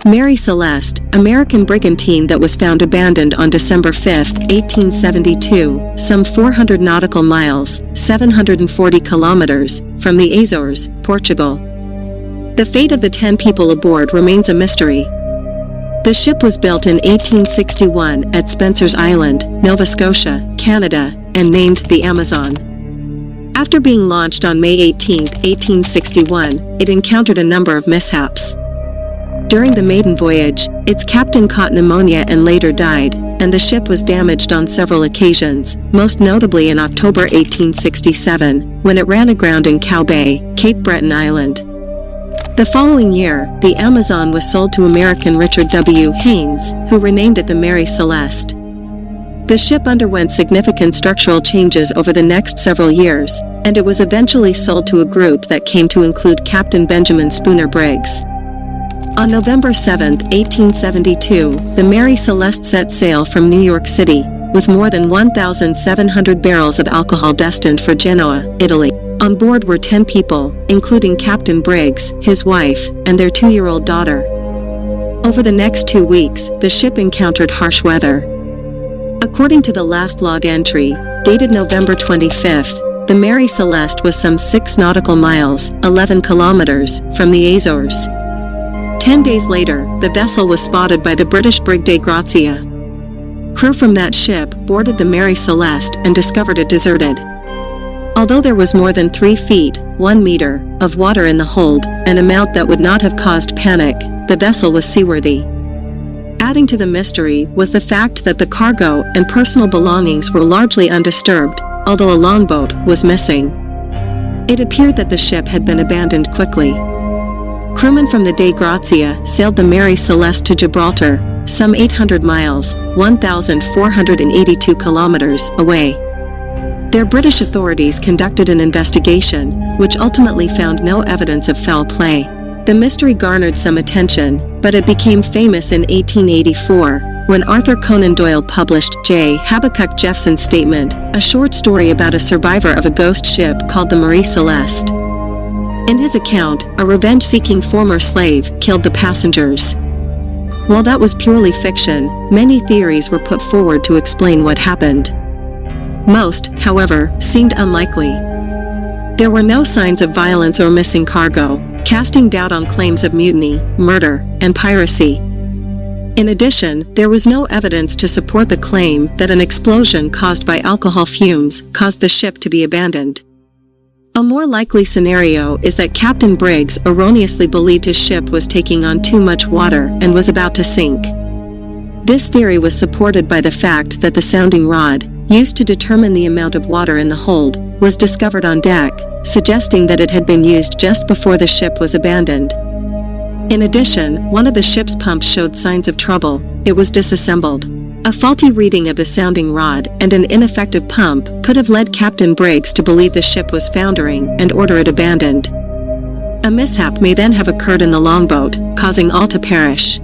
Mary Celeste, American brigantine that was found abandoned on December 5, 1872, some 400 nautical miles, 740 kilometers, from the Azores, Portugal. The fate of the 10 people aboard remains a mystery. The ship was built in 1861 at Spencer's Island, Nova Scotia, Canada, and named the Amazon. After being launched on May 18, 1861, it encountered a number of mishaps. During the maiden voyage, its captain caught pneumonia and later died, and the ship was damaged on several occasions, most notably in October 1867, when it ran aground in Cow Bay, Cape Breton Island. The following year, the Amazon was sold to American Richard W. Haynes, who renamed it the Mary Celeste. The ship underwent significant structural changes over the next several years, and it was eventually sold to a group that came to include Captain Benjamin Spooner Briggs. On November 7, 1872, the Mary Celeste set sail from New York City, with more than 1,700 barrels of alcohol destined for Genoa, Italy. On board were 10 people, including Captain Briggs, his wife, and their 2-year-old daughter. Over the next 2 weeks, the ship encountered harsh weather. According to the last log entry, dated November 25, the Mary Celeste was some 6 nautical miles, 11 kilometers, from the Azores. 10 days later, the vessel was spotted by the British brig Dei Grazia. Crew from that ship boarded the Mary Celeste and discovered it deserted. Although there was more than 3 feet, 1 meter, of water in the hold, an amount that would not have caused panic, the vessel was seaworthy. Adding to the mystery was the fact that the cargo and personal belongings were largely undisturbed, although a longboat was missing. It appeared that the ship had been abandoned quickly. Crewmen from the Dei Grazia sailed the Mary Celeste to Gibraltar, some 800 miles, 1,482 kilometers, away. Their British authorities conducted an investigation, which ultimately found no evidence of foul play. The mystery garnered some attention, but it became famous in 1884, when Arthur Conan Doyle published J. Habakkuk Jeffson's Statement, a short story about a survivor of a ghost ship called the Marie Celeste. In his account, a revenge-seeking former slave killed the passengers. While that was purely fiction, many theories were put forward to explain what happened. Most, however, seemed unlikely. There were no signs of violence or missing cargo, casting doubt on claims of mutiny, murder, and piracy. In addition, there was no evidence to support the claim that an explosion caused by alcohol fumes caused the ship to be abandoned. A more likely scenario is that Captain Briggs erroneously believed his ship was taking on too much water and was about to sink. This theory was supported by the fact that the sounding rod, used to determine the amount of water in the hold, was discovered on deck, suggesting that it had been used just before the ship was abandoned. In addition, one of the ship's pumps showed signs of trouble. It was disassembled. A faulty reading of the sounding rod and an ineffective pump could have led Captain Briggs to believe the ship was foundering and order it abandoned. A mishap may then have occurred in the longboat, causing all to perish.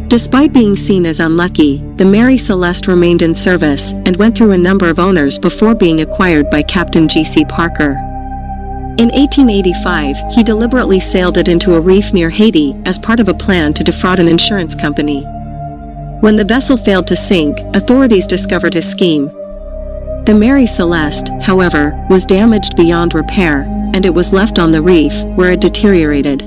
Despite being seen as unlucky, the Mary Celeste remained in service and went through a number of owners before being acquired by Captain G.C. Parker. In 1885, he deliberately sailed it into a reef near Haiti as part of a plan to defraud an insurance company. When the vessel failed to sink, authorities discovered his scheme. The Mary Celeste, however, was damaged beyond repair, and it was left on the reef, where it deteriorated.